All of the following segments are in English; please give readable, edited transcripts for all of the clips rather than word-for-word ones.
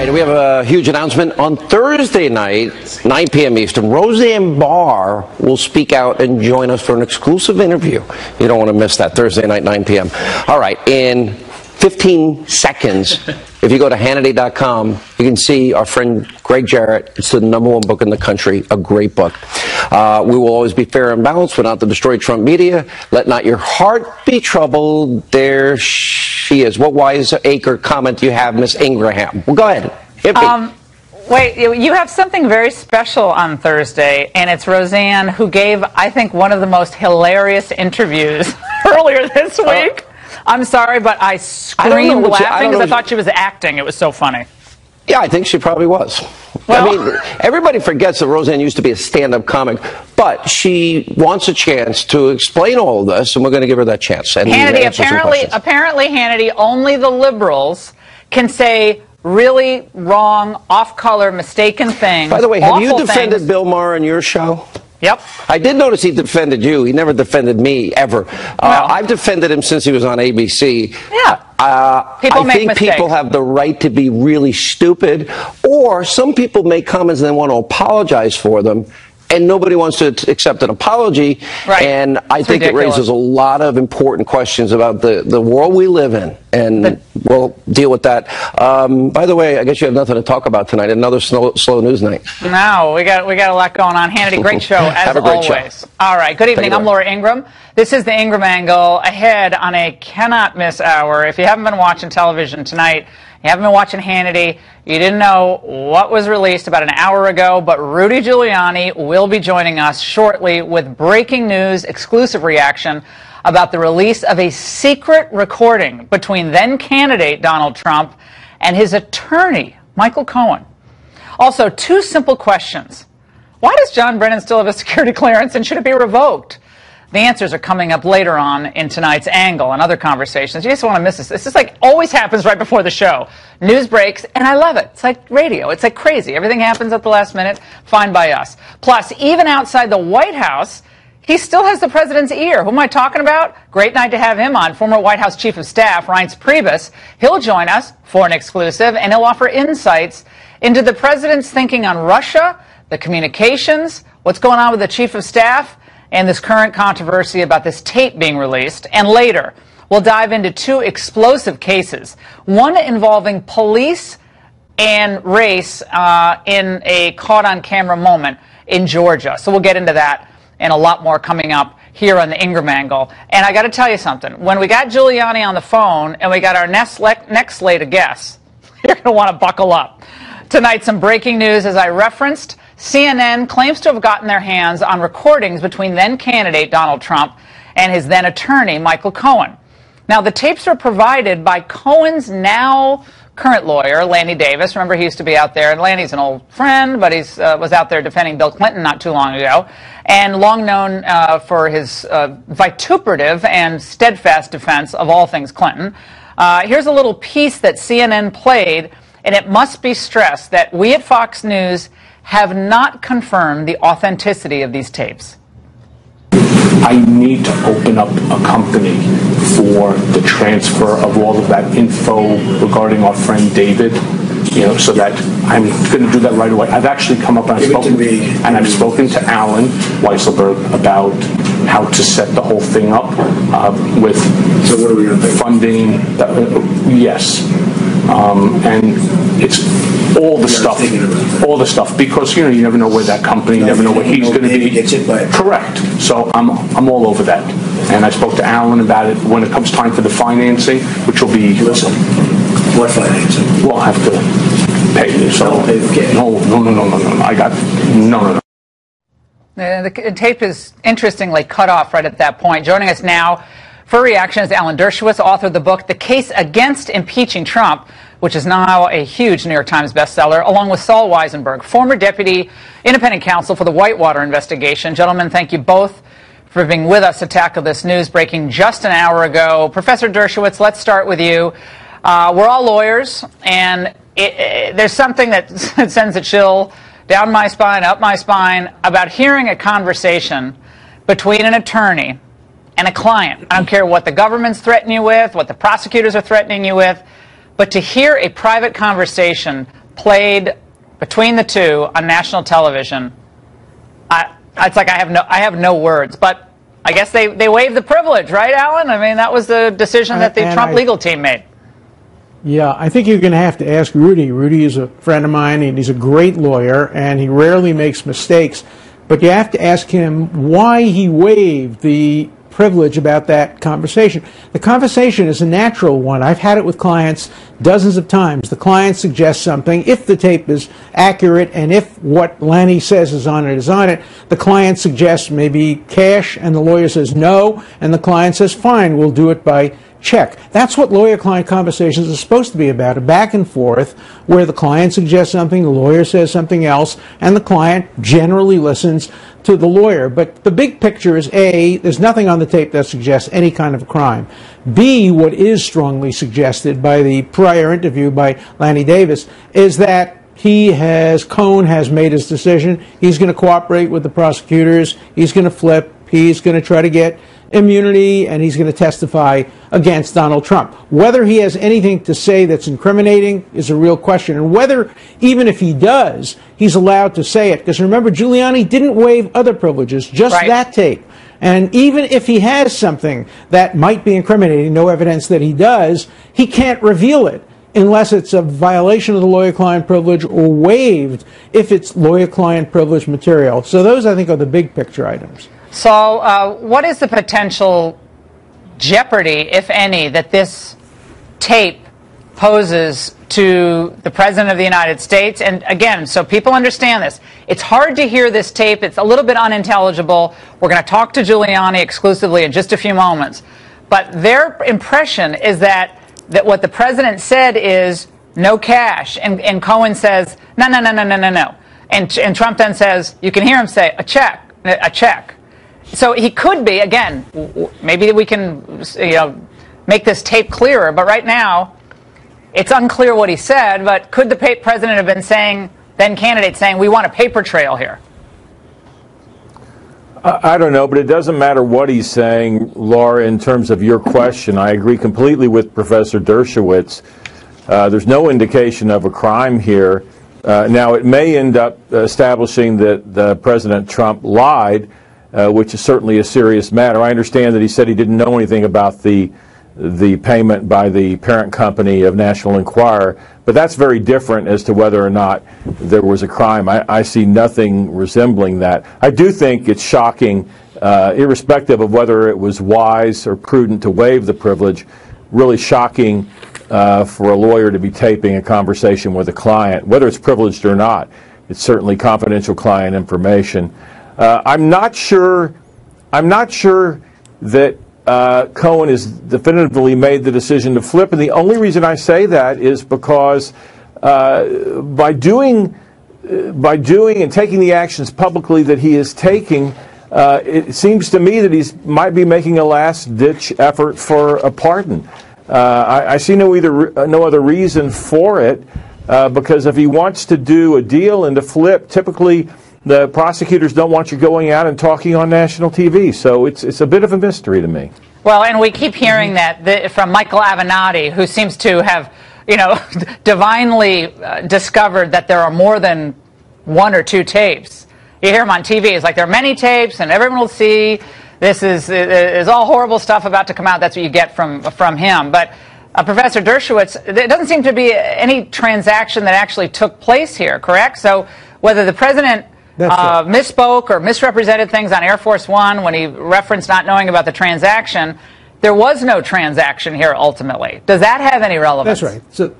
right, we have a huge announcement. On Thursday night, 9 p.m. Eastern, Roseanne Barr will speak out and join us for an exclusive interview. You don't want to miss that, Thursday night, 9 p.m. All right, in 15 seconds, if you go to Hannity.com, you can see our friend Greg Jarrett. It's the #1 book in the country, a great book. We will always be fair and balanced, but not to destroy Trump media. Let not your heart be troubled. There she is. What wiseacre comment do you have, Miss Ingraham? Well, go ahead. Hit me. Wait, you have something very special on Thursday, and it's Roseanne, who gave, I think, one of the most hilarious interviews earlier this week. I'm sorry, but I screamed laughing because I thought she was acting. It was so funny. Yeah, I think she probably was. Well, I mean, everybody forgets that Roseanne used to be a stand-up comic, but she wants a chance to explain all of this, and we're going to give her that chance. And Hannity, apparently, Hannity, only the liberals can say really wrong, off-color, mistaken things. By the way, have you defended Bill Maher on your show? Yep. I did notice he defended you. He never defended me, ever. I've defended him since he was on ABC. Yeah. I think people have the right to be really stupid, or some people make comments and they want to apologize for them, and nobody wants to accept an apology. Right. And I think it raises a lot of important questions about the world we live in, and we'll deal with that. By the way, I guess you have nothing to talk about tonight. Another slow news night. No, we got a lot going on. Hannity, great show, as have a great always. Show. All right, good evening. I'm Laura Ingraham. This is the Ingraham Angle, ahead on a cannot-miss hour. If you haven't been watching television tonight, you haven't been watching Hannity, you didn't know what was released about an hour ago, but Rudy Giuliani will be joining us shortly with breaking news, exclusive reaction about the release of a secret recording between then-candidate Donald Trump and his attorney, Michael Cohen. Also, two simple questions. Why does John Brennan still have a security clearance, and should it be revoked? The answers are coming up later on in tonight's Angle and other conversations. You just want to miss this. This is like always happens right before the show. News breaks, and I love it. It's like radio. It's like crazy. Everything happens at the last minute. Fine by us. Plus, even outside the White House, he still has the president's ear. Who am I talking about? Great night to have him on. Former White House Chief of Staff, Reince Priebus. He'll join us for an exclusive, and he'll offer insights into the president's thinking on Russia, the communications, what's going on with the Chief of Staff, and this current controversy about this tape being released. And later, we'll dive into two explosive cases, one involving police and race in a caught-on-camera moment in Georgia. So we'll get into that and a lot more coming up here on the Ingraham Angle. And I got to tell you something. When we got Giuliani on the phone and we got our next slate of guests, you're going to want to buckle up. Tonight, some breaking news, as I referenced. CNN claims to have gotten their hands on recordings between then-candidate Donald Trump and his then-attorney, Michael Cohen. Now, the tapes were provided by Cohen's now current lawyer, Lanny Davis. Remember, he used to be out there, and Lanny's an old friend, but he was out there defending Bill Clinton not too long ago, and long known for his vituperative and steadfast defense of all things Clinton. Here's a little piece that CNN played, and it must be stressed that we at Fox News have not confirmed the authenticity of these tapes. I need to open up a company for the transfer of all of that info regarding our friend David, so that I'm going to do that right away. I've actually come up and I've spoken to Alan Weisselberg about how to set the whole thing up with funding. Yes. And it's all the stuff, because you never know where that company, you never know what he's going to be. Correct. So I'm all over that, and I spoke to Alan about it when it comes time for the financing, which will be. Listen, what financing? We'll have to pay you. So no. I got no. The tape is interestingly cut off right at that point. Joining us now for reaction is Alan Dershowitz, author of the book The Case Against Impeaching Trump, which is now a huge New York Times bestseller, along with Saul Weisenberg, former deputy independent counsel for the Whitewater investigation. Gentlemen, thank you both for being with us to tackle this news breaking just an hour ago. Professor Dershowitz, let's start with you. We're all lawyers, and there's something that sends a chill down my spine, up my spine, about hearing a conversation between an attorney and a client. I don't care what the government's threatening you with, what the prosecutors are threatening you with, but to hear a private conversation played between the two on national television, it's like I have no words. But I guess they waived the privilege, right, Alan? I mean, that was the decision that the Trump legal team made. Yeah, I think you're going to have to ask Rudy. Rudy is a friend of mine, and he's a great lawyer, and he rarely makes mistakes. But you have to ask him why he waived the privilege about that conversation. The conversation is a natural one. I've had it with clients dozens of times. The client suggests something. If the tape is accurate and if what Lanny says is on it, the client suggests maybe cash, and the lawyer says no, and the client says fine, we'll do it by check. That's what lawyer-client conversations are supposed to be about, a back and forth where the client suggests something, the lawyer says something else, and the client generally listens to the lawyer. But the big picture is, A, there's nothing on the tape that suggests any kind of crime. B, what is strongly suggested by the prior interview by Lanny Davis is that Cohen has made his decision. He's going to cooperate with the prosecutors. He's going to flip. He's going to try to get immunity, and he's going to testify against Donald Trump. Whether he has anything to say that's incriminating is a real question, and whether, even if he does, he's allowed to say it. Because remember, Giuliani didn't waive other privileges, just that tape. And even if he has something that might be incriminating, no evidence that he does, he can't reveal it unless it's a violation of the lawyer-client privilege or waived if it's lawyer-client privilege material. So those, I think, are the big picture items. So what is the potential jeopardy, if any, that this tape poses to the President of the United States? And again, so people understand this, it's hard to hear this tape. It's a little bit unintelligible. We're going to talk to Giuliani exclusively in just a few moments. But their impression is that what the President said is no cash. And Cohen says, no. And Trump then says, you can hear him say, a check. So he could be, again, maybe we can make this tape clearer, but right now it's unclear what he said, but could the president have been saying, then candidate saying, we want a paper trail here? I don't know, but it doesn't matter what he's saying, Laura, in terms of your question. I agree completely with Professor Dershowitz. There's no indication of a crime here. Now, it may end up establishing that President Trump lied, which is certainly a serious matter. I understand that he said he didn't know anything about the payment by the parent company of National Enquirer, but that's very different as to whether or not there was a crime. I see nothing resembling that. I do think it's shocking, irrespective of whether it was wise or prudent to waive the privilege, really shocking for a lawyer to be taping a conversation with a client, whether it's privileged or not. It's certainly confidential client information. I'm not sure that Cohen has definitively made the decision to flip, and the only reason I say that is because by doing and taking the actions publicly that he is taking, it seems to me that he might be making a last-ditch effort for a pardon. I see no other reason for it, because if he wants to do a deal and to flip, typically the prosecutors don't want you going out and talking on national TV. So it's a bit of a mystery to me. Well, and we keep hearing that from Michael Avenatti, who seems to have, divinely discovered that there are more than one or two tapes. You hear him on TV. It's like there are many tapes, and everyone will see. This is all horrible stuff about to come out. That's what you get from him. But Professor Dershowitz, there doesn't seem to be any transaction that actually took place here, correct? So whether the president misspoke or misrepresented things on Air Force One when he referenced not knowing about the transaction, there was no transaction here ultimately. Does that have any relevance? That's right. So,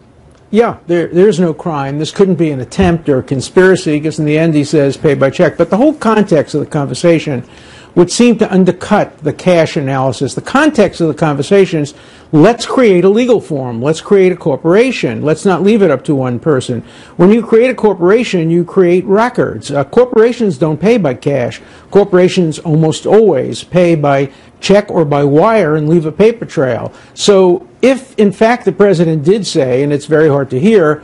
yeah, there's no crime. This couldn't be an attempt or a conspiracy, because in the end he says pay by check. But the whole context of the conversation would seem to undercut the cash analysis. The context of the conversation is, let's create a legal form. Let's create a corporation. Let's not leave it up to one person. When you create a corporation, you create records. Corporations don't pay by cash. Corporations almost always pay by check or by wire and leave a paper trail. So if, in fact, the president did say, and it's very hard to hear,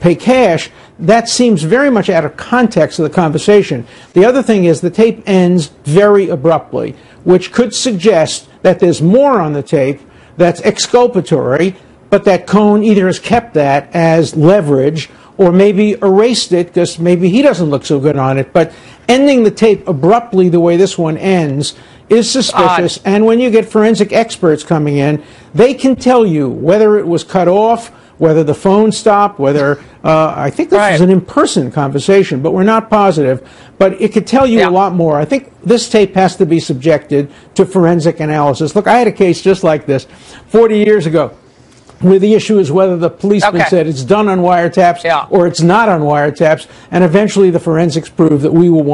pay cash, that seems very much out of context of the conversation. The other thing is the tape ends very abruptly, which could suggest that there's more on the tape that's exculpatory, but that Cohen either has kept that as leverage or maybe erased it because maybe he doesn't look so good on it. But ending the tape abruptly the way this one ends is suspicious. And when you get forensic experts coming in, they can tell you whether it was cut off, whether the phone stopped, whether I think this was an in-person conversation, but we're not positive. But it could tell you a lot more. I think this tape has to be subjected to forensic analysis. Look, I had a case just like this 40 years ago, where the issue is whether the policeman said it's done on wiretaps or it's not on wiretaps, and eventually the forensics proved that we were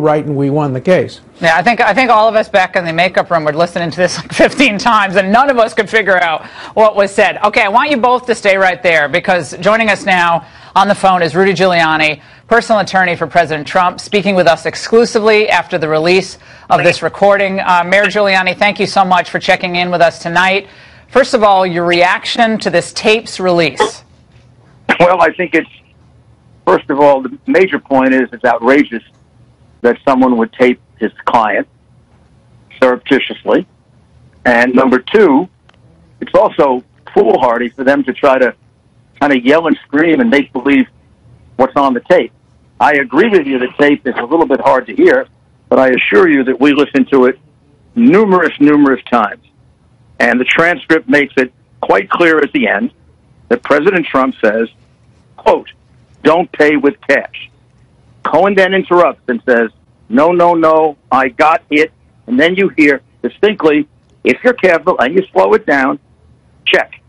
right and we won the case. Yeah, I think all of us back in the makeup room were listening to this like 15 times, and none of us could figure out what was said. Okay, I want you both to stay right there, because joining us now on the phone is Rudy Giuliani, personal attorney for President Trump, speaking with us exclusively after the release of this recording. Mayor Giuliani, thank you so much for checking in with us tonight. First of all, your reaction to this tape's release. Well, I think it's, first of all, the major point is it's outrageous that someone would tape his client surreptitiously. And number two, it's also foolhardy for them to try to kind of yell and scream and make believe what's on the tape. I agree with you, the tape is a little bit hard to hear, but I assure you that we listened to it numerous times. And the transcript makes it quite clear at the end that President Trump says, quote, "Don't pay with cash." Cohen then interrupts and says, no, I got it. And then you hear distinctly, if you're careful and you slow it down, check.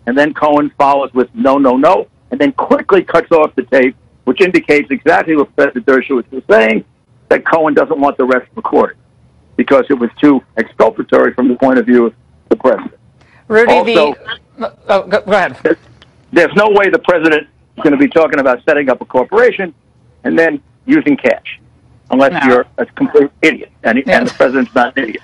And then Cohen follows with no, and then quickly cuts off the tape, which indicates exactly what President Dershowitz was saying, that Cohen doesn't want the rest recorded because it was too exculpatory from the point of view of the president. Rudy, also, go ahead. There's no way the president is going to be talking about setting up a corporation and then using cash, unless you're a complete idiot, and the president's not an idiot.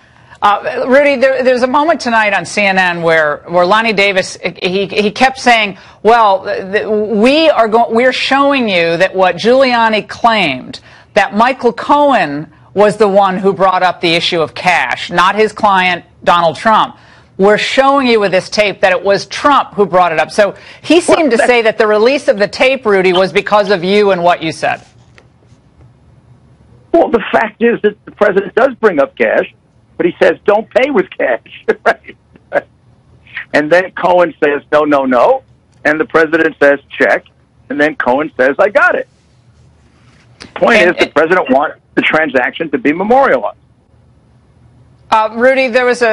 Rudy, there's a moment tonight on CNN where Lonnie Davis, he kept saying, well, we're showing you that what Giuliani claimed, that Michael Cohen was the one who brought up the issue of cash, not his client, Donald Trump. We're showing you with this tape that it was Trump who brought it up. So he seemed to say that the release of the tape, Rudy, was because of you and what you said. Well, the fact is that the president does bring up cash, but he says, don't pay with cash. Right? And then Cohen says, no. And the president says, check. And then Cohen says, I got it. The point is the president wants the transaction to be memorialized. Rudy, there's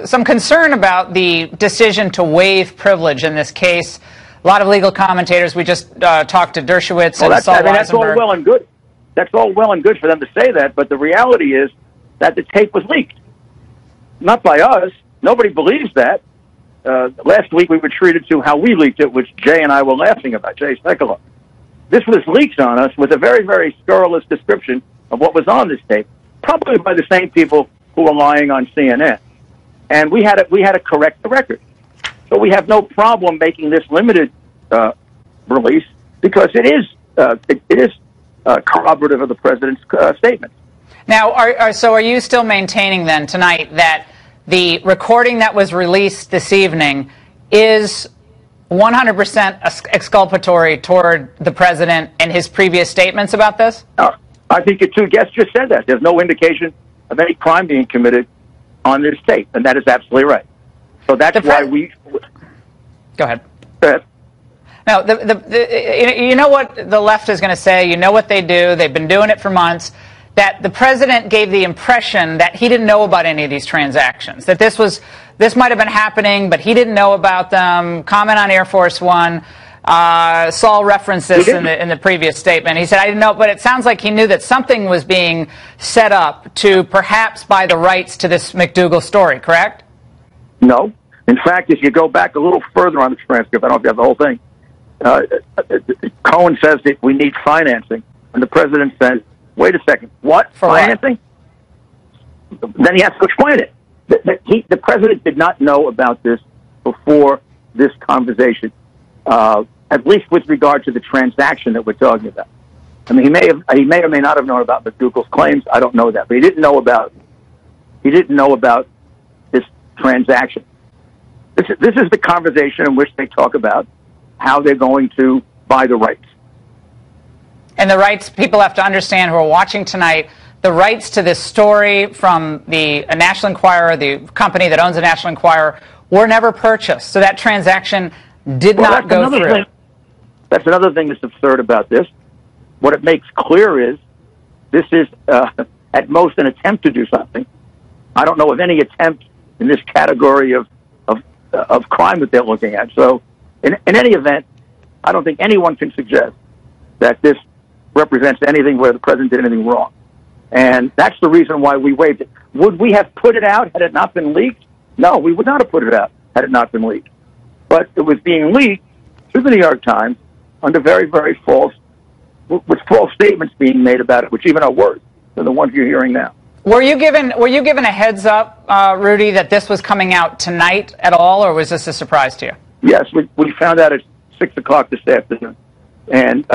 some concern about the decision to waive privilege in this case. A lot of legal commentators, we just talked to Dershowitz and Saul Weisenberg. That's all well and good. That's all well and good for them to say that, but the reality is that the tape was leaked. Not by us. Nobody believes that. Last week we were treated to how we leaked it, which Jay and I were laughing about, Jay Sekulow. This was leaked on us with a very, very scurrilous description of what was on this tape, probably by the same people who were lying on CNN. And we had to correct the record. So we have no problem making this limited release because it is corroborative of the president's statement. Now, so are you still maintaining then tonight that the recording that was released this evening is 100% exculpatory toward the president and his previous statements about this? I think your two guests just said that. There's no indication of any crime being committed on this tape, and that is absolutely right. So that's why we... Go ahead. Go ahead. Now, you know what the left is going to say, you know what they do, they've been doing it for months, that the president gave the impression that he didn't know about any of these transactions, that this might have been happening, but he didn't know about them. Comment on Air Force One. Saul referenced this in the previous statement. He said, I didn't know, but it sounds like he knew that something was being set up to perhaps buy the rights to this McDougal story, correct? No. In fact, if you go back a little further on the transcript, I don't know if you have the whole thing, Cohen says that we need financing, and the president says, wait a second, what? For financing? What? Then he has to explain it. The president did not know about this before this conversation, at least with regard to the transaction that we're talking about. I mean, he may or may not have known about McDougal's claims. I don't know that, but he didn't know about this transaction. This is the conversation in which they talk about how they're going to buy the rights. And the rights, people have to understand who are watching tonight, the rights to this story from the National Enquirer, the company that owns the National Enquirer, were never purchased. So that transaction did not go through. That's another thing that's absurd about this. What it makes clear is this is, at most, an attempt to do something. I don't know of any attempt in this category of crime that they're looking at. So in any event, I don't think anyone can suggest that this represents anything where the president did anything wrong. And that's the reason why we waived it. Would we have put it out had it not been leaked? No, we would not have put it out had it not been leaked. But it was being leaked through the New York Times under very, very false, with false statements being made about it, which even are worse than the ones you're hearing now. Were you given a heads up, Rudy, that this was coming out tonight at all, or was this a surprise to you? Yes, we found out at 6 o'clock this afternoon. And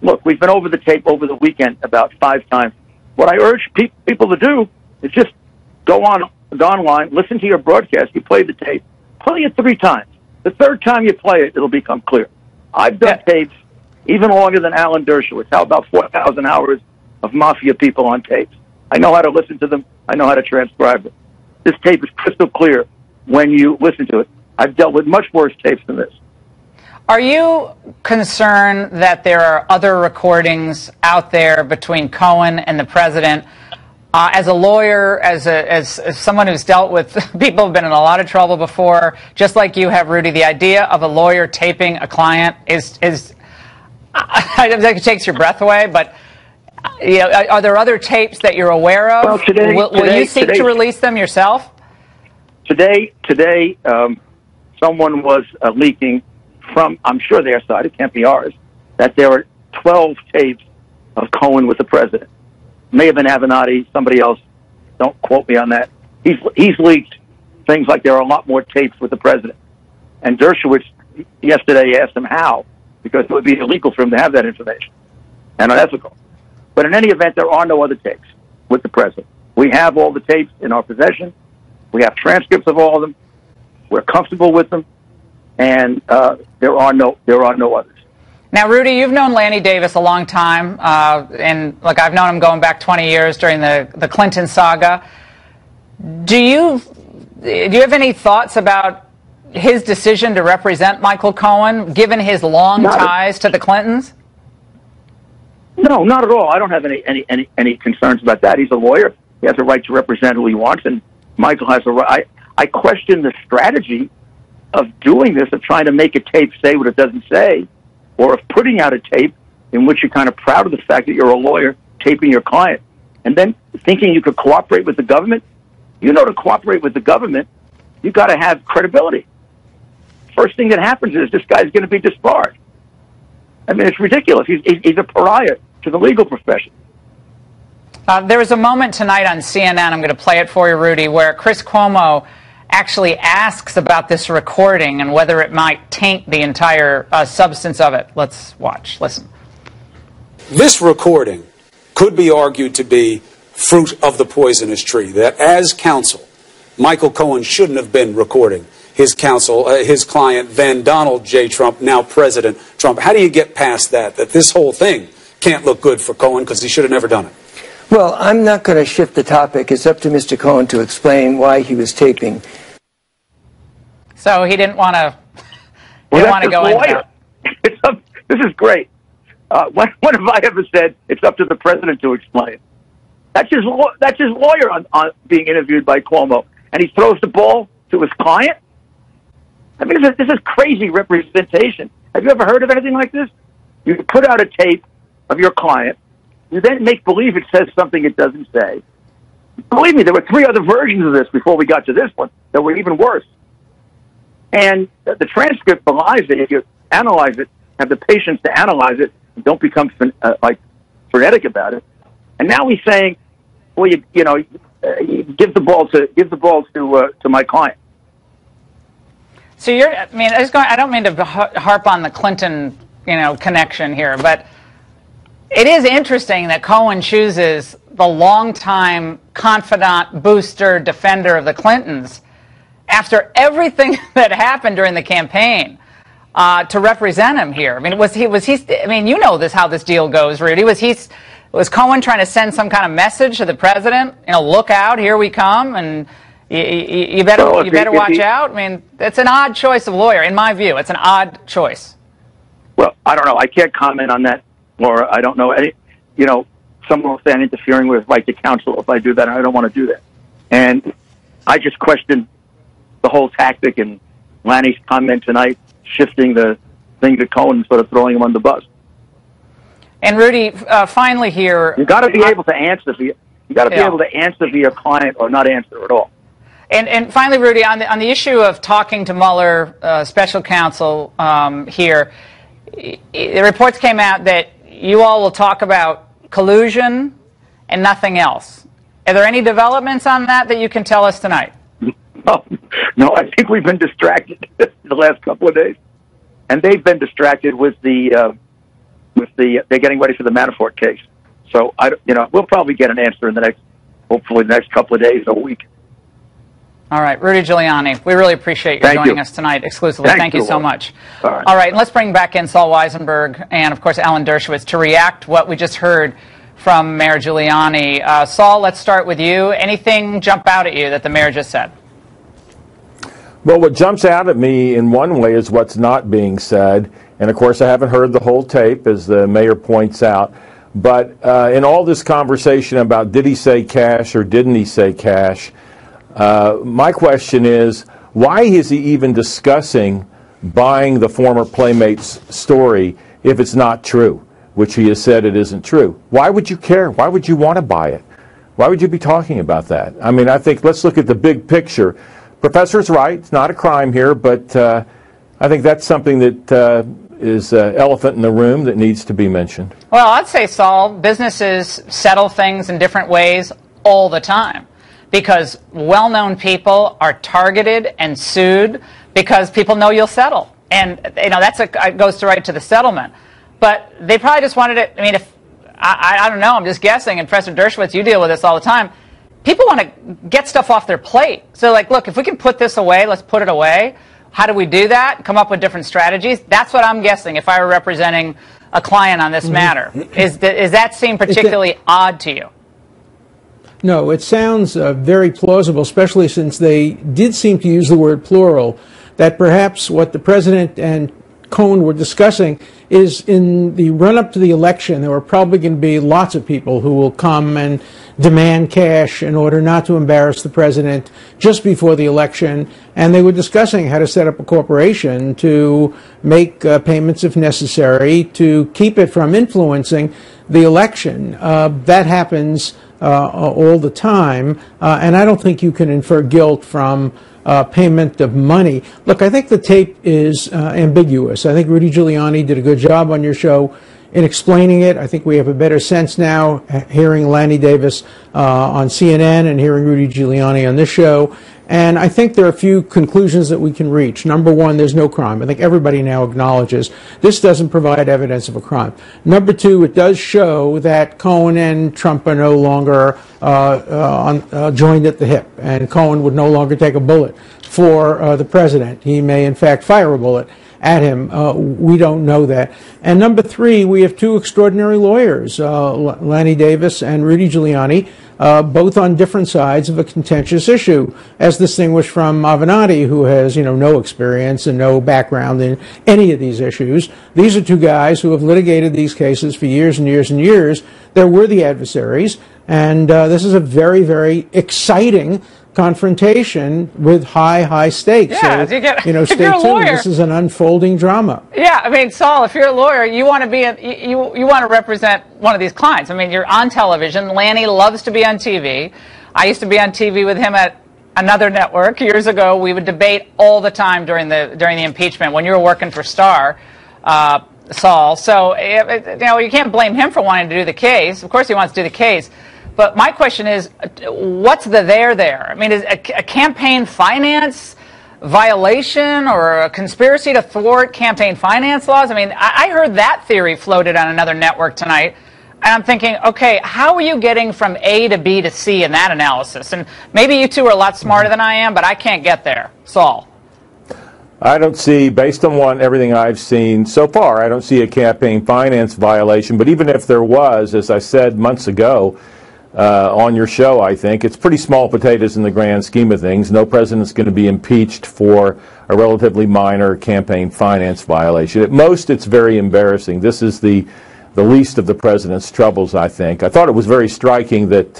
look, we've been over the tape over the weekend about 5 times. What I urge people to do is just go online, listen to your broadcast. You play the tape, play it 3 times. The 3rd time you play it, it'll become clear. I've done tapes even longer than Alan Dershowitz. How about 4,000 hours of mafia people on tapes? I know how to listen to them. I know how to transcribe them. This tape is crystal clear when you listen to it. I've dealt with much worse tapes than this. Are you concerned that there are other recordings out there between Cohen and the president? As a lawyer, as someone who's dealt with people who've been in a lot of trouble before, just like you have, Rudy, the idea of a lawyer taping a client is it takes your breath away. But you know, are there other tapes that you're aware of? Well, will you seek to release them yourself? Today, someone was leaking from, I'm sure their side, it can't be ours, that there were 12 tapes of Cohen with the president. May have been Avenatti, somebody else. Don't quote me on that. He's leaked things like there are a lot more tapes with the president. And Dershowitz yesterday asked him how, because it would be illegal for him to have that information and unethical. But in any event, there are no other tapes with the president. We have all the tapes in our possession. We have transcripts of all of them. We're comfortable with them, and there are no others. Now, Rudy, you've known Lanny Davis a long time, and look, I've known him going back 20 years during the Clinton saga. Do you have any thoughts about his decision to represent Michael Cohen, given his long ties to the Clintons? No, not at all. I don't have any concerns about that. He's a lawyer. He has a right to represent who he wants, and Michael has a right. I question the strategy of doing this, of trying to make a tape say what it doesn't say, or of putting out a tape in which you're kind of proud of the fact that you're a lawyer taping your client, and then thinking you could cooperate with the government. You know, to cooperate with the government, you got to have credibility. First thing that happens is this guy's going to be disbarred. I mean, it's ridiculous. He's a pariah to the legal profession. There was a moment tonight on CNN, I'm going to play it for you, Rudy, where Chris Cuomo actually asks about this recording and whether it might taint the entire substance of it. Let's watch. Listen. This recording could be argued to be fruit of the poisonous tree, that as counsel, Michael Cohen shouldn't have been recording his counsel, his client, then Donald J. Trump, now President Trump. How do you get past that this whole thing can't look good for Cohen because he should have never done it? Well, I'm not going to shift the topic. It's up to Mr. Cohen to explain why he was taping. So he didn't want to go into that. This is great. When have I ever said it's up to the president to explain? That's his lawyer on being interviewed by Cuomo, and he throws the ball to his client. I mean, this is crazy representation. Have you ever heard of anything like this? You put out a tape of your client. You then make believe it says something it doesn't say. Believe me, there were 3 other versions of this before we got to this one that were even worse. And the transcript belies it. If you analyze it, have the patience to analyze it, and don't become frenetic about it. And now he's saying, "Well, you give the ball to my client." So I don't mean to harp on the Clinton, connection here, but it is interesting that Cohen chooses the longtime confidant, booster, defender of the Clintons after everything that happened during the campaign. to represent him here? I mean, was he? I mean, you know how this deal goes, Rudy. Was Cohen trying to send some kind of message to the president? You know, look out, here we come, and you better watch out. I mean, it's an odd choice of lawyer, in my view. It's an odd choice. Well, I don't know. I can't comment on that, Laura. I don't know any. You know, someone will say I'm interfering with right to counsel if I do that. I don't want to do that. And I just questioned the whole tactic and Lanny's comment tonight, shifting the thing to Cohen and sort of throwing him on the bus. And Rudy, finally here, you got to be able to answer via. You got to be able to answer via client or not answer at all. And finally, Rudy, on the issue of talking to Mueller, special counsel here, the reports came out that you all will talk about collusion and nothing else. Are there any developments on that you can tell us tonight? No, I think we've been distracted the last couple of days, and they've been distracted with they're getting ready for the Manafort case. So we'll probably get an answer in hopefully the next couple of days or a week. All right, Rudy Giuliani, we really appreciate you joining us tonight exclusively. Thank you so much. All right. All right, and let's bring back in Saul Weisenberg and, of course, Alan Dershowitz to react to what we just heard from Mayor Giuliani. Saul, let's start with you. Anything jump out at you that the mayor just said? Well, what jumps out at me in one way is what's not being said. And, of course, I haven't heard the whole tape, as the mayor points out. But in all this conversation about did he say cash or didn't he say cash, my question is, why is he even discussing buying the former Playmates story if it's not true, which he has said it isn't true? Why would you care? Why would you want to buy it? Why would you be talking about that? I mean, I think let's look at the big picture. Professor's right. It's not a crime here, but I think that's something that is an elephant in the room that needs to be mentioned. Well, I'd say, Saul, businesses settle things in different ways all the time because well-known people are targeted and sued because people know you'll settle. And, it goes right to the settlement. But they probably just wanted it. I mean, I don't know, I'm just guessing, and Professor Dershowitz, you deal with this all the time. People want to get stuff off their plate. So, look, if we can put this away, let's put it away. How do we do that? Come up with different strategies? That's what I'm guessing if I were representing a client on this matter. Is that seem particularly odd to you? No, it sounds very plausible, especially since they did seem to use the word plural, that perhaps what the president and Cohen were discussing is in the run-up to the election, there were probably going to be lots of people who will come and demand cash in order not to embarrass the president just before the election, and they were discussing how to set up a corporation to make payments if necessary to keep it from influencing the election. That happens all the time, and I don't think you can infer guilt from payment of money. Look, I think the tape is ambiguous. I think Rudy Giuliani did a good job on your show in explaining it. I think we have a better sense now hearing Lanny Davis on CNN and hearing Rudy Giuliani on this show. And I think there are a few conclusions that we can reach. Number one, there's no crime. I think everybody now acknowledges this doesn't provide evidence of a crime. Number two, it does show that Cohen and Trump are no longer joined at the hip, and Cohen would no longer take a bullet for the president. He may, in fact, fire a bullet at him. We don't know that. And number three, we have two extraordinary lawyers, Lanny Davis and Rudy Giuliani, both on different sides of a contentious issue, as distinguished from Avenatti, who has, no experience and no background in any of these issues. These are two guys who have litigated these cases for years and years and years. They're worthy adversaries, and this is a very, very exciting confrontation with high stakes. Yeah, so, if stay you're a tuned. lawyer, this is an unfolding drama. Yeah, I mean, Saul, if you're a lawyer, you want to be you want to represent one of these clients. I mean, you're on television. Lanny loves to be on TV. I used to be on TV with him at another network years ago. We would debate all the time during the impeachment when you were working for Star, Saul. So you can't blame him for wanting to do the case. Of course, he wants to do the case. But my question is, what's the there? I mean, is a campaign finance violation or a conspiracy to thwart campaign finance laws? I mean, I heard that theory floated on another network tonight. And I'm thinking, okay, how are you getting from A to B to C in that analysis? And maybe you two are a lot smarter than I am, but I can't get there. Saul. I don't see, based on everything I've seen so far, I don't see a campaign finance violation. But even if there was, as I said months ago on your show, I think, it's pretty small potatoes in the grand scheme of things. No president's going to be impeached for a relatively minor campaign finance violation. At most, it's very embarrassing. This is the least of the president's troubles, I think. I thought it was very striking that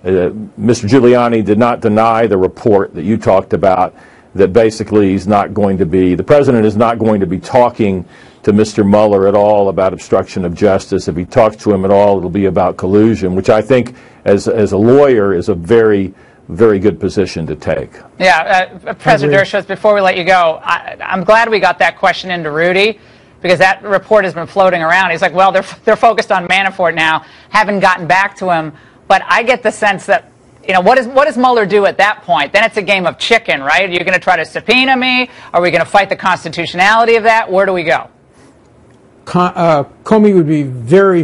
Mr. Giuliani did not deny the report that you talked about, that basically he's not going to be, the president is not going to be talking to Mr. Mueller at all about obstruction of justice. If he talks to him at all, it'll be about collusion, which I think, as a lawyer, is a very, very good position to take. Yeah, President Dershowitz, before we let you go, I'm glad we got that question into Rudy, because that report has been floating around. He's like, well, they're focused on Manafort now, haven't gotten back to him. But I get the sense that, what does Mueller do at that point? Then it's a game of chicken, right? Are you going to try to subpoena me? Are we going to fight the constitutionality of that? Where do we go? Mueller would be very,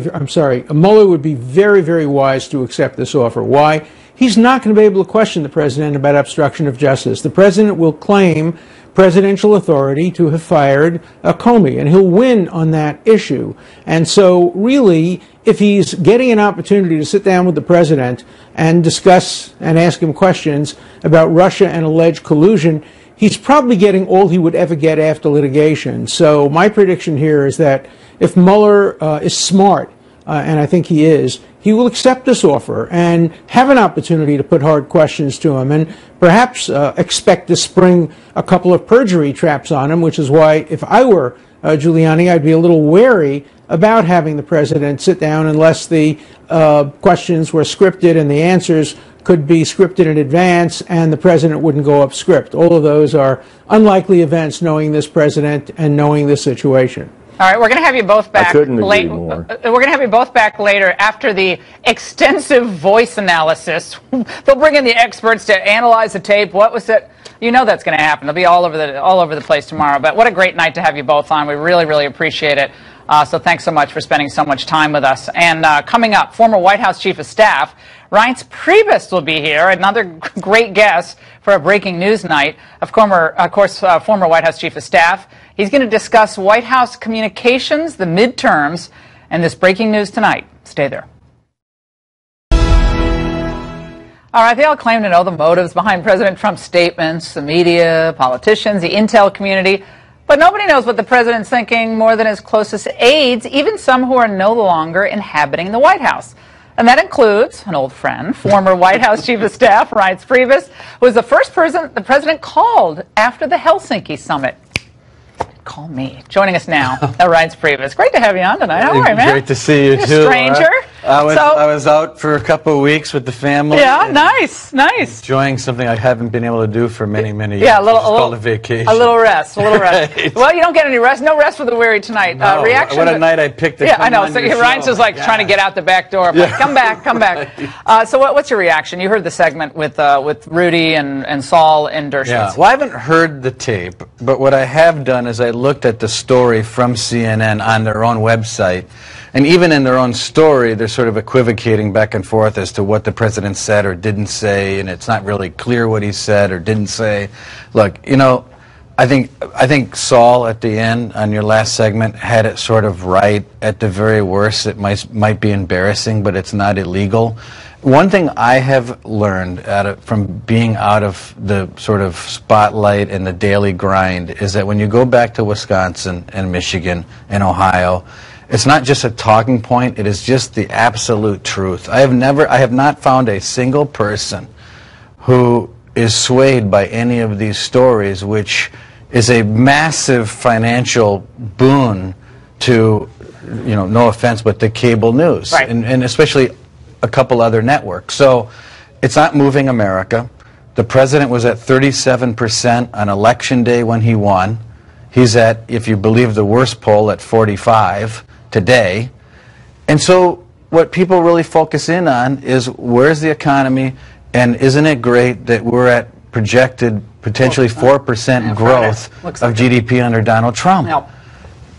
very wise to accept this offer. Why? He's not going to be able to question the president about obstruction of justice. The president will claim presidential authority to have fired Comey, and he'll win on that issue. And so, really, if he's getting an opportunity to sit down with the president and discuss and ask him questions about Russia and alleged collusion, he's probably getting all he would ever get after litigation. So my prediction here is that if Mueller is smart, and I think he is, he will accept this offer and have an opportunity to put hard questions to him, and perhaps expect to spring a couple of perjury traps on him, which is why, if I were Giuliani, I'd be a little wary about having the president sit down unless the questions were scripted and the answers could be scripted in advance and the president wouldn't go off script. All of those are unlikely events, knowing this president and knowing this situation. All right, we're going to have you both back. I couldn't agree more. We're going to have you both back later after the extensive voice analysis. They'll bring in the experts to analyze the tape. What was it? You know that's going to happen. They'll be all over the place tomorrow. But what a great night to have you both on. We really, really appreciate it. So thanks so much for spending so much time with us. And coming up, former White House Chief of Staff Reince Priebus will be here, another great guest for a breaking news night. Of course, former White House Chief of Staff. He's going to discuss White House communications, the midterms, and this breaking news tonight. Stay there. All right, they all claim to know the motives behind President Trump's statements, the media, politicians, the intel community. But nobody knows what the president's thinking more than his closest aides, even some who are no longer inhabiting the White House. And that includes an old friend, former White House Chief of Staff Reince Priebus, who was the first person the president called after the Helsinki summit. Call me. Joining us now, Reince Priebus. Great to have you on tonight. How are you, man? Great to see you, too. Stranger. I was out for a couple of weeks with the family. Yeah, nice. Enjoying something I haven't been able to do for many, many years. Yeah, it's called a vacation. A little rest. Right. Well, you don't get any rest. No rest for the weary tonight. No, Reaction. What a night I picked to come I know. on So your Reince show. is like trying to get out the back door. But come back. So what's your reaction? You heard the segment with Rudy and Saul and Dershowitz. Yeah. Well, I haven't heard the tape, but what I have done is I looked at the story from CNN on their own website. And even in their own story, they're sort of equivocating back and forth as to what the president said or didn't say, and it's not really clear what he said or didn't say. Look, I think Saul at the end on your last segment had it sort of right. At the very worst, it might be embarrassing, but it's not illegal. One thing I have learned from being out of the sort of spotlight and the daily grind is that when you go back to Wisconsin and Michigan and Ohio, it's not just a talking point, it is just the absolute truth. I have not found a single person who is swayed by any of these stories, which is a massive financial boon to, no offense, but the cable news, right. and especially a couple other networks. So it's not moving America. The president was at 37% on election day when he won. He's at, if you believe the worst poll, at 45 today. And so what people really focus in on is where's the economy, and isn't it great that we're at projected potentially 4% growth of GDP under Donald Trump.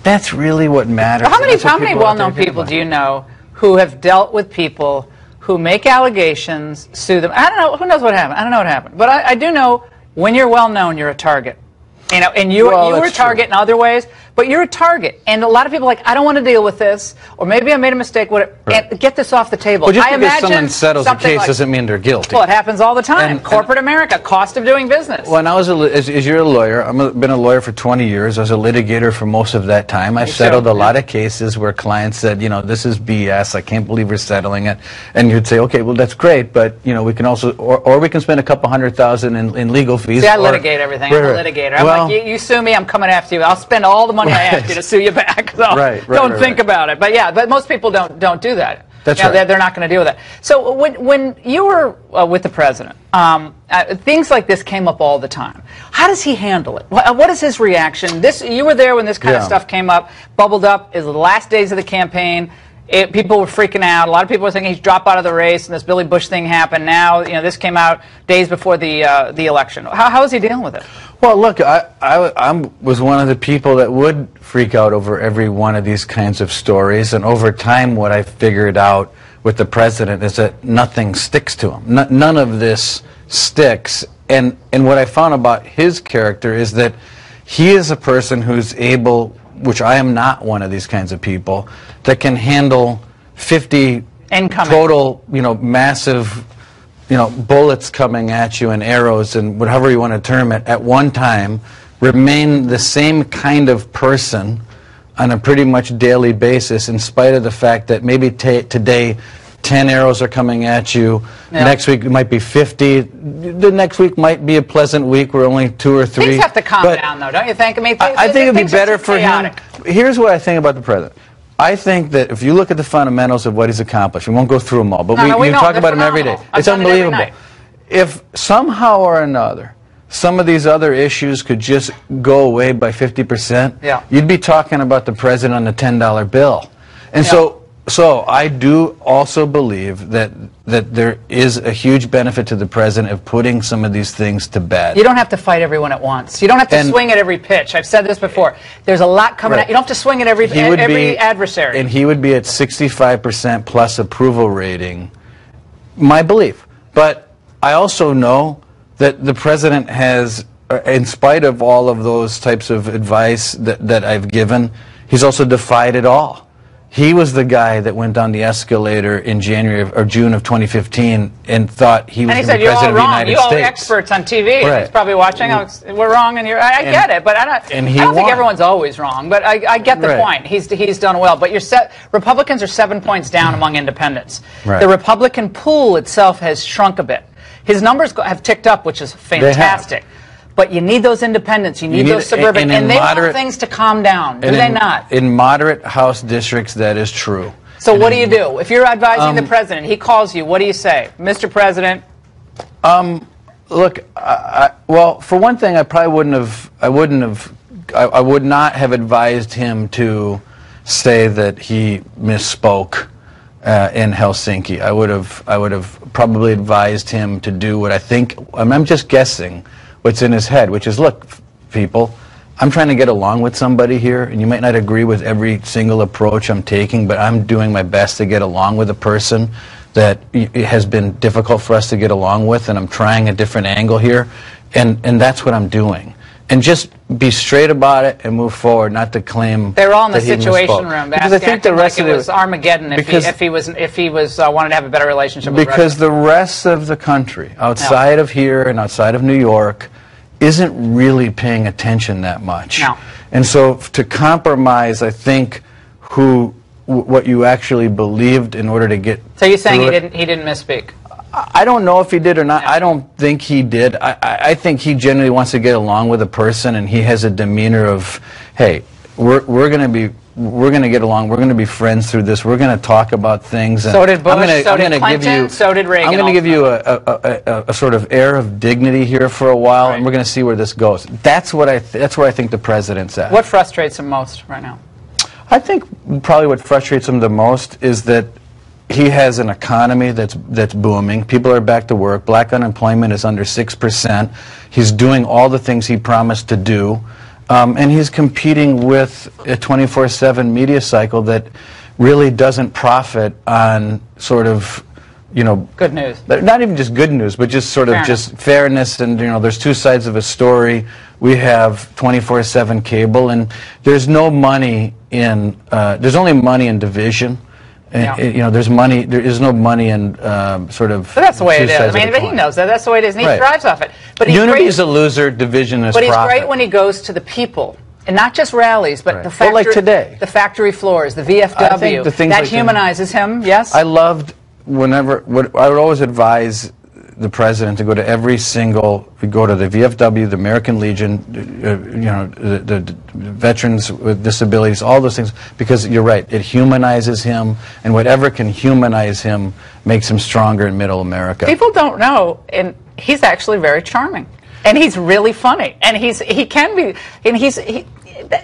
That's really what matters. How many well-known people do you know who have dealt with people who make allegations, sue them? I don't know. Who knows what happened? I don't know what happened. But I do know when you're well-known, you're a target. You know, and you were a target in other ways, but you're a target. And a lot of people are like, I don't want to deal with this, or maybe I made a mistake. And get this off the table. Well, just I because someone settles a case doesn't mean they're guilty. Well, it happens all the time. Corporate America, cost of doing business. Well, now as you're a lawyer, I've been a lawyer for 20 years. I was a litigator for most of that time. I've settled a lot of cases where clients said, you know, this is BS. I can't believe we're settling it. And you'd say, okay, well, that's great, but, you know, we can also, or we can spend a couple $100,000 in legal fees. See, I litigate everything. I'm a litigator. I'm like, you sue me, I'm coming after you. I'll spend all the money I have to sue you back. So don't think about it. But yeah, but most people don't do that. That's right. They're not going to deal with that. So when you were with the president, things like this came up all the time. How does he handle it? What is his reaction? You were there when this kind of stuff came up, bubbled up. Is the last days of the campaign. People were freaking out. A lot of people were thinking he's dropped out of the race, and this Billy Bush thing happened. Now, you know, this came out days before the election. How is he dealing with it? Well, look, I was one of the people that would freak out over every one of these kinds of stories, and over time what I figured out with the president is that nothing sticks to him. None of this sticks, and what I found about his character is that he is a person who's able, which I am not one of these kinds of people, that can handle 50 total, you know, massive, you know, bullets coming at you and arrows and whatever you want to term it at one time, remain the same kind of person on a pretty much daily basis in spite of the fact that maybe today 10 arrows are coming at you, next week it might be 50, the next week might be a pleasant week where only 2 or 3. Things have to calm down though, don't you think? I mean, I think it would be better for him. Here's what I think about the president. I think that if you look at the fundamentals of what he's accomplished, we won't go through them all, but we talk about him every day. It's unbelievable. If somehow or another some of these other issues could just go away by 50%, you'd be talking about the president on the $10 bill. And so I do also believe that there is a huge benefit to the president of putting some of these things to bed. You don't have to fight everyone at once. You don't have to swing at every pitch. I've said this before. There's a lot coming at you. Don't have to swing at every adversary. And he would be at 65% plus approval rating, my belief. But I also know that the president has, in spite of all of those types of advice that I've given, he's also defied it all. He was the guy that went down the escalator in June of 2015 and thought he was going to be president of the United States. You all experts on TV. He's probably watching. We're wrong, and I get it, but I don't think everyone's always wrong. But I get the point. He's done well. But Republicans are 7 points down among independents. The Republican pool itself has shrunk a bit. His numbers have ticked up, which is fantastic. But you need those independents, you need those suburban, and they want things to calm down, do they not? In moderate House districts, that is true. So what do you do? If you're advising the president, he calls you, what do you say? Mr. President? Look, well, for one thing, I would not have advised him to say that he misspoke in Helsinki. I would have probably advised him to do what I think, I'm just guessing, what's in his head, which is, look, people, I'm trying to get along with somebody here, and you might not agree with every single approach I'm taking, but I'm doing my best to get along with a person that it has been difficult for us to get along with, and I'm trying a different angle here, and that's what I'm doing. And just be straight about it and move forward, not to claim they're all in the situation room. Because I think the rest of it was Armageddon if he was wanted to have a better relationship with because the rest of the country, outside of here and outside of New York, isn't really paying attention that much. No. And so to compromise, I think, what you actually believed in order to get. So you're saying he didn't misspeak? I don't know if he did or not. I don't think he did. I think he generally wants to get along with a person, and he has a demeanor of, hey, we're going to get along. We're going to be friends through this. We're going to talk about things. So did Bush. So did Clinton. So did Reagan. I'm going to give you a sort of air of dignity here for a while, and we're going to see where this goes. That's where I think the president's at. What frustrates him most right now? I think probably what frustrates him the most is that he has an economy that's booming. People are back to work. Black unemployment is under 6%. He's doing all the things he promised to do. And he's competing with a 24/7 media cycle that really doesn't profit on sort of good news. Not even just good news, but just sort of just fairness. And there's two sides of a story. We have 24/7 cable, and there's no money in. There's only money in division. Yeah. There's money. There is no money in sort of. But that's the way it is. I mean, but he knows that. That's the way it is, and he thrives off it. But unity is a loser. Division is profit. But he's great when he goes to the people. And not just rallies, but the factory, like today. The factory floors, the VFW. I think the things that like humanizes him, yes? I loved I would always advise the president to go to every single, go to the VFW, the American Legion, the veterans with disabilities, all those things, because you're right, it humanizes him, and whatever can humanize him makes him stronger in middle America. People don't know, and he's actually very charming. And he's really funny, and he can be, and you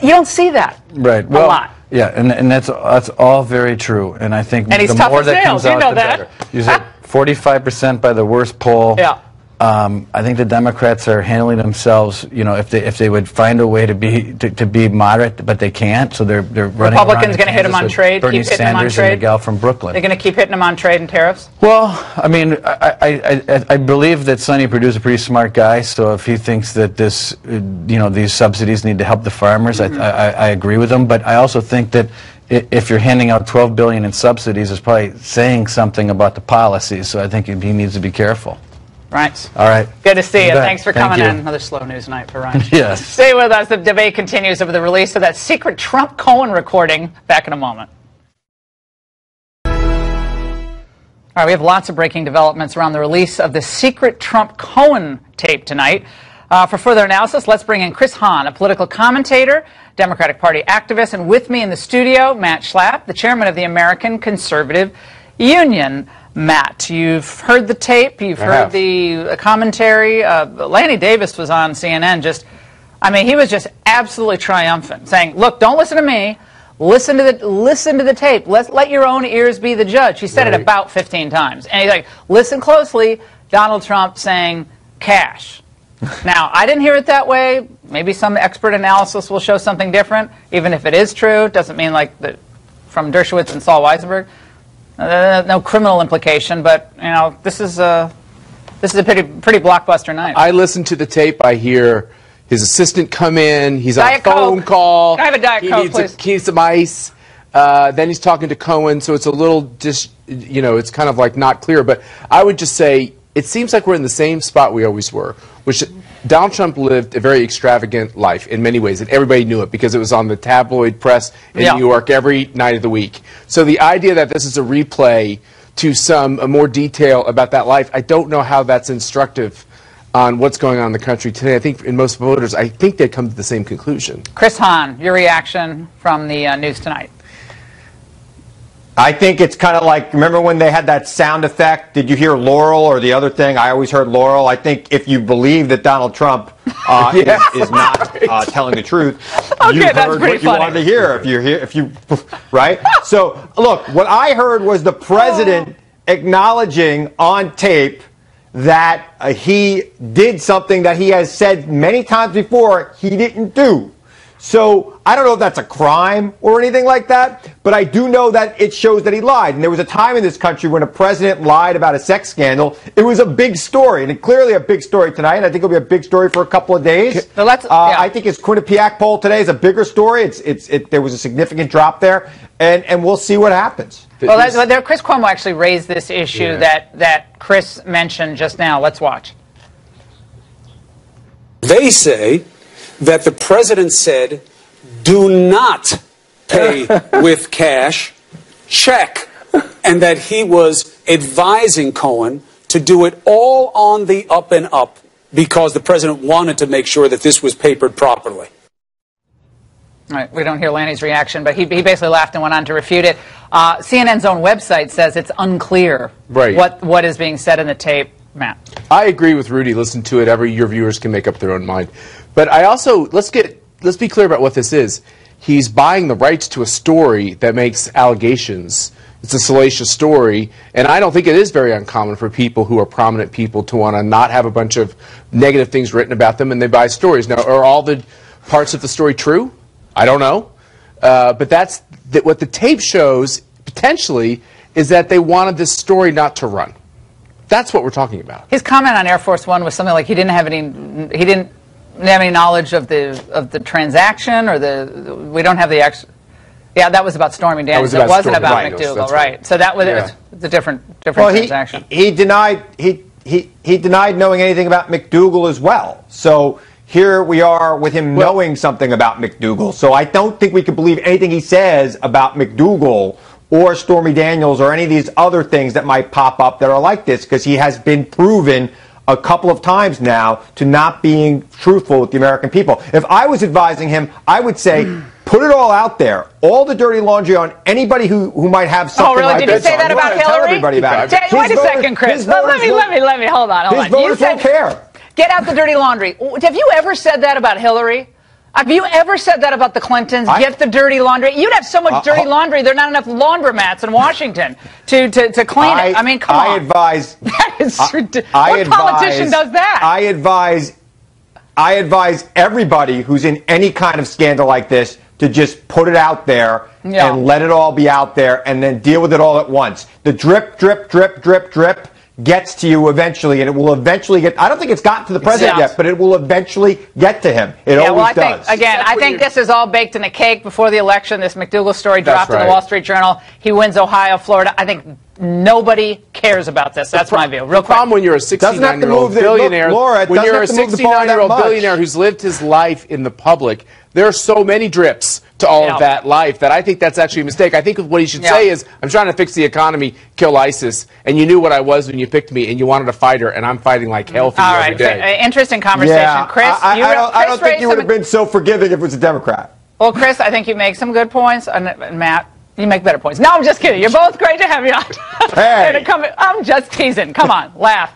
don't see that a lot. Yeah, and that's all very true. And I think and the more that comes out, the better. You said 45% by the worst poll. Yeah. I think the Democrats are handling themselves. If they would find a way to be moderate, but they can't, so they're running. Republicans going to hit him on trade. Bernie keep hitting him on Sanders trade. And the gal from Brooklyn. They're going to keep hitting him on trade and tariffs. Well, I mean, I believe that Sonny Perdue's a pretty smart guy. So if he thinks that these subsidies need to help the farmers, I agree with him. But I also think that if you're handing out $12 billion in subsidies, it's probably saying something about the policies. So I think he needs to be careful. Right. All right. Good to see you. Thanks for coming you. in. Another slow news night for Ryan. Yes. Stay with us. The debate continues over the release of that secret Trump-Cohen recording. Back in a moment. All right, we have lots of breaking developments around the release of the secret Trump-Cohen tape tonight. For further analysis, let's bring in Chris Hahn, a political commentator, Democratic Party activist, and with me in the studio, Matt Schlapp, the chairman of the American Conservative Union. Matt, you've heard the tape, you've heard the commentary. Lanny Davis was on CNN he was just absolutely triumphant, saying, look, don't listen to me. Listen to the tape. Let your own ears be the judge. He said it about 15 times. And he's like, listen closely, Donald Trump saying cash. Now, I didn't hear it that way. Maybe some expert analysis will show something different. Even if it is true, it doesn't mean from Dershowitz and Saul Weisenberg. No criminal implication, but this is a pretty blockbuster night. I listen to the tape. I hear his assistant come in. He's on a phone call. Can I have a Diet Coke, please? He needs some ice. Then he's talking to Cohen, so it's a little it's kind of like not clear. But I would just say it seems like we're in the same spot we always were, which Donald Trump lived a very extravagant life in many ways, and everybody knew it because it was on the tabloid press in New York every night of the week. So the idea that this is a replay to some more detail about that life, I don't know how that's instructive on what's going on in the country today. I think in most voters, I think they'd come to the same conclusion. Chris Hahn, your reaction from the news tonight. I think it's kind of like, remember when they had that sound effect? Did you hear Laurel or the other thing? I always heard Laurel. I think if you believe that Donald Trump is not telling the truth, you heard what you wanted to hear. Right? So, look, what I heard was the president acknowledging on tape that he did something that he has said many times before he didn't do. So I don't know if that's a crime or anything like that, but I do know that it shows that he lied. And there was a time in this country when a president lied about a sex scandal. It was a big story, and clearly a big story tonight. I think it'll be a big story for a couple of days. So I think his Quinnipiac poll today is a bigger story. There was a significant drop there, and we'll see what happens. Well, Chris Cuomo actually raised this issue that Chris mentioned just now. Let's watch. They say that the president said, do not pay with cash, check, and that he was advising Cohen to do it all on the up and up because the president wanted to make sure that this was papered properly. All right, we don't hear Lanny's reaction, but he basically laughed and went on to refute it. CNN's own website says it's unclear what is being said in the tape. Matt. I agree with Rudy. Listen to it. Your viewers can make up their own mind. But I also, let's be clear about what this is. He's buying the rights to a story that makes allegations. It's a salacious story, and I don't think it is very uncommon for people who are prominent people to want to not have a bunch of negative things written about them, and they buy stories. Now, are all the parts of the story true? I don't know. But what the tape shows, potentially, is that they wanted this story not to run. That's what we're talking about. His comment on Air Force One was something like he didn't have any knowledge of the transaction, or we don't have the yeah, that was about Stormy Daniels. It wasn't about McDougal, right? So that was it's a different transaction. He denied knowing anything about McDougal as well. So here we are with him knowing something about McDougal. So I don't think we can believe anything he says about McDougal or Stormy Daniels or any of these other things that might pop up that are like this, because he has been proven a couple of times now to not being truthful with the American people. If I was advising him, I would say, put it all out there, all the dirty laundry on anybody who might have something like this. Oh, really? Did you say that about Hillary? Tell everybody about it. Wait a second, Chris. Let me, hold on. His voters won't care. Get out the dirty laundry. Have you ever said that about Hillary? Have you ever said that about the Clintons? Get the dirty laundry. You'd have so much dirty laundry, there are not enough laundromats in Washington to clean it. I mean, come on. That is ridiculous. What politician does that? I advise everybody who's in any kind of scandal like this to just put it out there and let it all be out there and then deal with it all at once. The drip, drip, drip, drip, drip gets to you eventually, and it will eventually get. I don't think it's gotten to the president yet, but it will eventually get to him. It always does. I think this is all baked in a cake before the election. This McDougal story dropped in the Wall Street Journal. He wins Ohio, Florida. I think nobody cares about this. That's my view. Real quick. The problem when you're a 69-year-old billionaire, when you're a 69-year-old billionaire who's lived his life in the public, there are so many drips to all of that life that I think that's actually a mistake. I think what he should say is, I'm trying to fix the economy, kill ISIS, and you knew what I was when you picked me, and you wanted a fighter, and I'm fighting like hell for you every day. Interesting conversation. Yeah, Chris, I don't think you would have been so forgiving if it was a Democrat. Well, Chris, I think you make some good points, and Matt, you make better points. No, I'm just kidding. You're both great to have you on. Hey. I'm just teasing. Come on, laugh.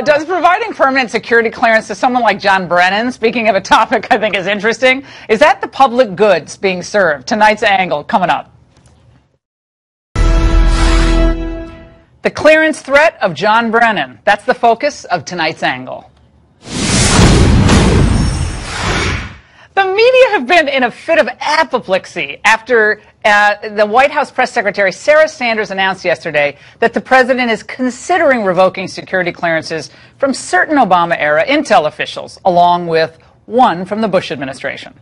Does providing permanent security clearance to someone like John Brennan, speaking of a topic I think is interesting, is that the public goods being served? Tonight's angle coming up. The clearance threat of John Brennan. That's the focus of tonight's angle. The media have been in a fit of apoplexy after the White House press secretary Sarah Sanders announced yesterday that the president is considering revoking security clearances from certain Obama-era intel officials, along with one from the Bush administration.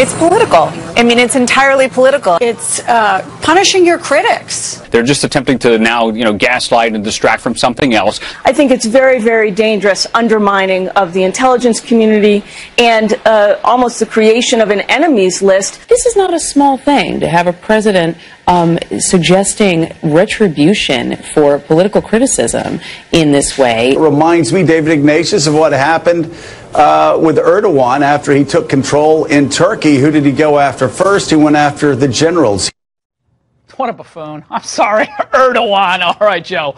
It's political. I mean, it's entirely political. It's punishing your critics. They're just attempting to now, gaslight and distract from something else. I think it's very, very dangerous undermining of the intelligence community and almost the creation of an enemies list. This is not a small thing to have a president suggesting retribution for political criticism in this way. It reminds me, David Ignatius, of what happened with Erdogan after he took control in Turkey. Who did he go after first? He went after the generals. What a buffoon. I'm sorry. Erdogan. All right, Joe.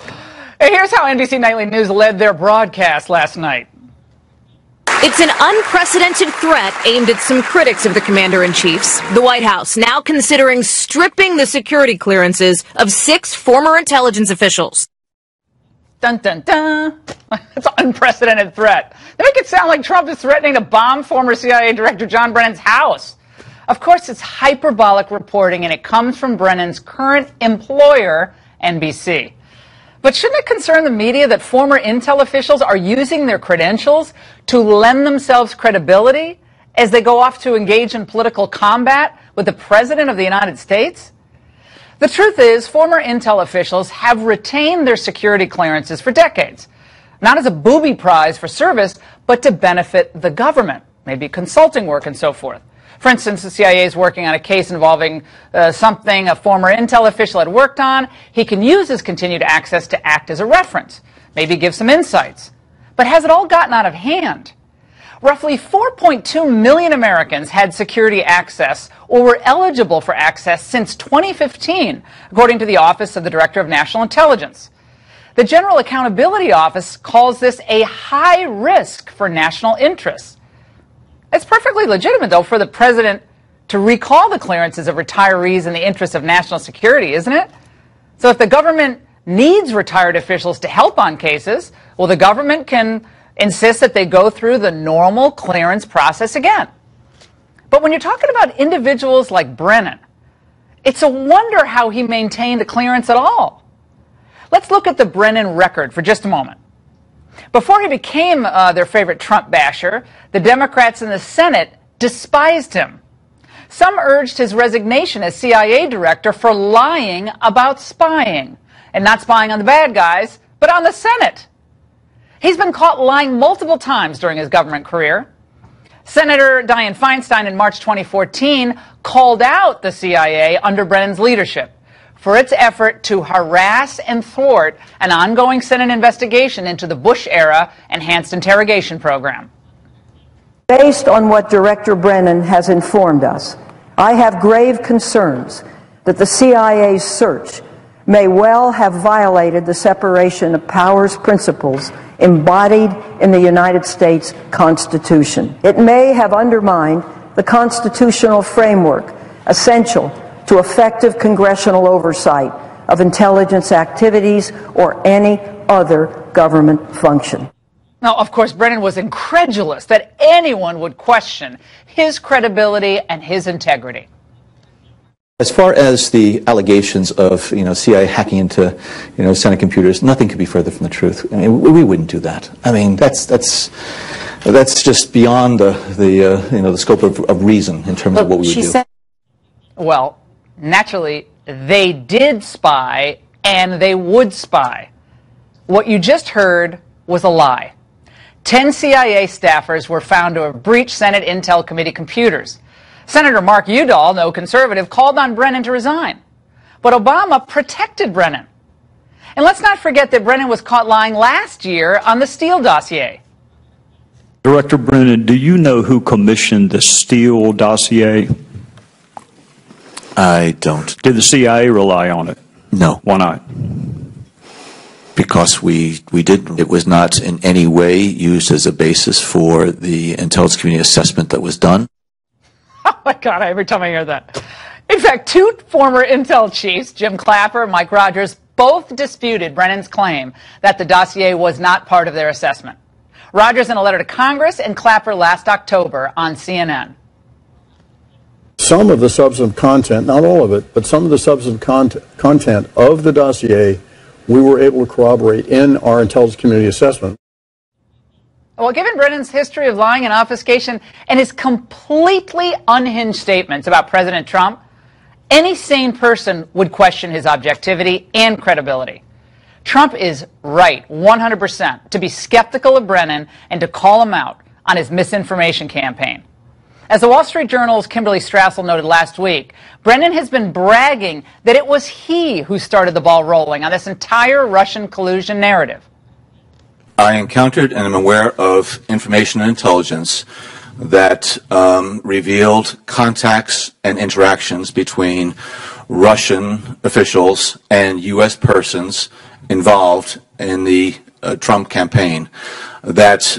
Hey, here's how NBC Nightly News led their broadcast last night. It's an unprecedented threat aimed at some critics of the commander-in-chief's. The White House now considering stripping the security clearances of 6 former intelligence officials. Dun, dun, dun. It's an unprecedented threat. They make it sound like Trump is threatening to bomb former CIA Director John Brennan's house. Of course, it's hyperbolic reporting, and it comes from Brennan's current employer, NBC. But shouldn't it concern the media that former intel officials are using their credentials to lend themselves credibility as they go off to engage in political combat with the President of the United States? The truth is, former intel officials have retained their security clearances for decades, not as a booby prize for service, but to benefit the government, maybe consulting work and so forth. For instance, the CIA is working on a case involving something a former intel official had worked on. He can use his continued access to act as a reference, maybe give some insights. But has it all gotten out of hand? Roughly 4.2 million Americans had security access or were eligible for access since 2015, according to the Office of the Director of National Intelligence. The General Accountability Office calls this a high risk for national interests. It's perfectly legitimate, though, for the president to recall the clearances of retirees in the interest of national security, isn't it? So if the government needs retired officials to help on cases, well, the government can insist that they go through the normal clearance process again. But when you're talking about individuals like Brennan, It's a wonder how he maintained a clearance at all. Let's look at the Brennan record for just a moment. Before he became their favorite Trump basher, the Democrats in the Senate despised him. Some urged his resignation as CIA director for lying about spying, and not spying on the bad guys, but on the Senate. He's been caught lying multiple times during his government career. Senator Dianne Feinstein in March 2014 called out the CIA under Brennan's leadership for its effort to harass and thwart an ongoing Senate investigation into the Bush-era enhanced interrogation program. Based on what Director Brennan has informed us, I have grave concerns that the CIA's search may well have violated the separation of powers principles embodied in the United States Constitution. It may have undermined the constitutional framework essential to effective congressional oversight of intelligence activities or any other government function. Now, of course, Brennan was incredulous that anyone would question his credibility and his integrity. As far as the allegations of, CIA hacking into, Senate computers, nothing could be further from the truth. I mean, we wouldn't do that. I mean, that's just beyond the scope of reason in terms of what we would do. Well, naturally, they did spy, and they would spy. What you just heard was a lie. 10 CIA staffers were found to have breached Senate Intel Committee computers. Senator Mark Udall, no conservative, called on Brennan to resign. But Obama protected Brennan. And let's not forget that Brennan was caught lying last year on the Steele dossier. Director Brennan, do you know who commissioned the Steele dossier? I don't. Did the CIA rely on it? No. Why not? Because we didn't. It was not in any way used as a basis for the intelligence community assessment that was done. Oh, my God, every time I hear that. In fact, two former Intel chiefs, Jim Clapper and Mike Rogers, both disputed Brennan's claim that the dossier was not part of their assessment. Rogers in a letter to Congress and Clapper last October on CNN. Some of the substantive content, not all of it, but some of the substantive content of the dossier we were able to corroborate in our intelligence community assessment. Well, given Brennan's history of lying and obfuscation and his completely unhinged statements about President Trump, any sane person would question his objectivity and credibility. Trump is right, 100%, to be skeptical of Brennan and to call him out on his misinformation campaign. As the Wall Street Journal's Kimberly Strassel noted last week, Brennan has been bragging that it was he who started the ball rolling on this entire Russian collusion narrative. I encountered and am aware of information and intelligence that revealed contacts and interactions between Russian officials and U.S. persons involved in the Trump campaign that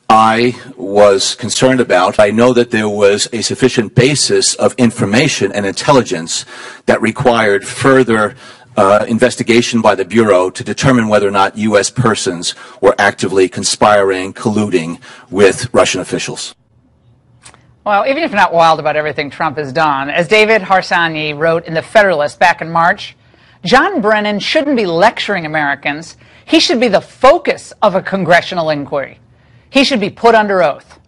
I was concerned about. I know that there was a sufficient basis of information and intelligence that required further investigation by the Bureau to determine whether or not U.S. persons were actively conspiring, colluding with Russian officials. Well, even if you're not wild about everything Trump has done, as David Harsanyi wrote in The Federalist back in March, John Brennan shouldn't be lecturing Americans. He should be the focus of a congressional inquiry. He should be put under oath.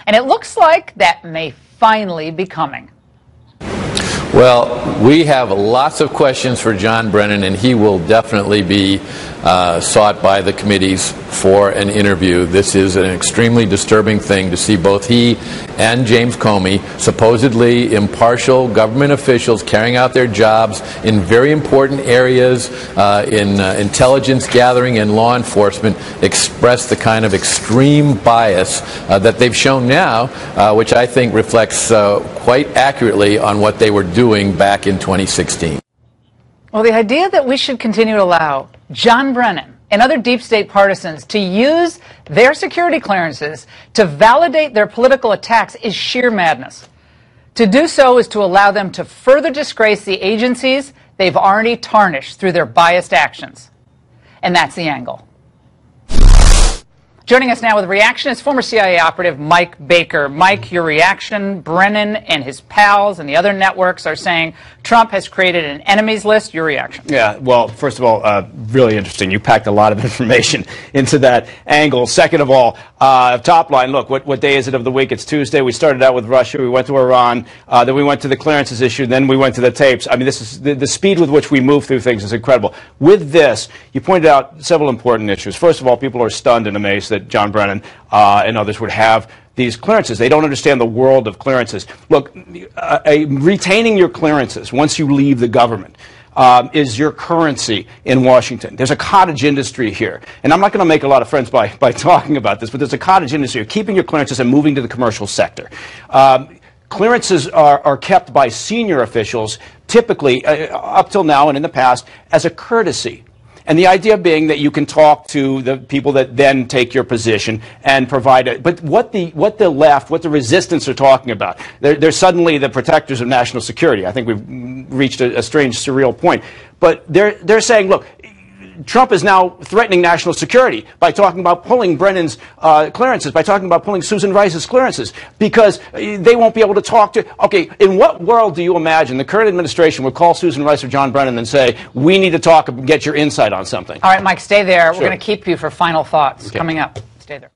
And it looks like that may finally be coming. Well, we have lots of questions for John Brennan, and he will definitely be sought by the committees for an interview. This is an extremely disturbing thing to see both he and James Comey, supposedly impartial government officials carrying out their jobs in very important areas in intelligence gathering and law enforcement, express the kind of extreme bias that they've shown now, which I think reflects quite accurately on what they were doing back in 2016. Well, the idea that we should continue to allow John Brennan and other deep state partisans to use their security clearances to validate their political attacks is sheer madness. To do so is to allow them to further disgrace the agencies they've already tarnished through their biased actions. And that's the angle. Joining us now with a reaction is former CIA operative Mike Baker. Mike, your reaction: Brennan and his pals and the other networks are saying Trump has created an enemies list. Your reaction? Yeah, well, first of all, really interesting. You packed a lot of information into that angle. Second of all, top line, look, what day is it of the week? It's Tuesday. We started out with Russia. We went to Iran. Then we went to the clearances issue. Then we went to the tapes. I mean, this is the speed with which we move through things is incredible. With this, you pointed out several important issues. First of all, people are stunned and amazed that John Brennan and others would have these clearances. They don't understand the world of clearances. Look, retaining your clearances once you leave the government is your currency in Washington. There's a cottage industry here. And I'm not going to make a lot of friends by talking about this, but there's a cottage industry of keeping your clearances and moving to the commercial sector. Clearances are kept by senior officials, typically, up till now and in the past, as a courtesy. And the idea being that you can talk to the people that then take your position and provide it. But what the left, what the resistance are talking about, they're suddenly the protectors of national security. I think we've reached a strange, surreal point. But they're saying, look, Trump is now threatening national security by talking about pulling Brennan's clearances, by talking about pulling Susan Rice's clearances, because they won't be able to talk to. Okay, in what world do you imagine the current administration would call Susan Rice or John Brennan and say, we need to talk and get your insight on something? All right, Mike, stay there. Sure. We're going to keep you for final thoughts coming up. Stay there.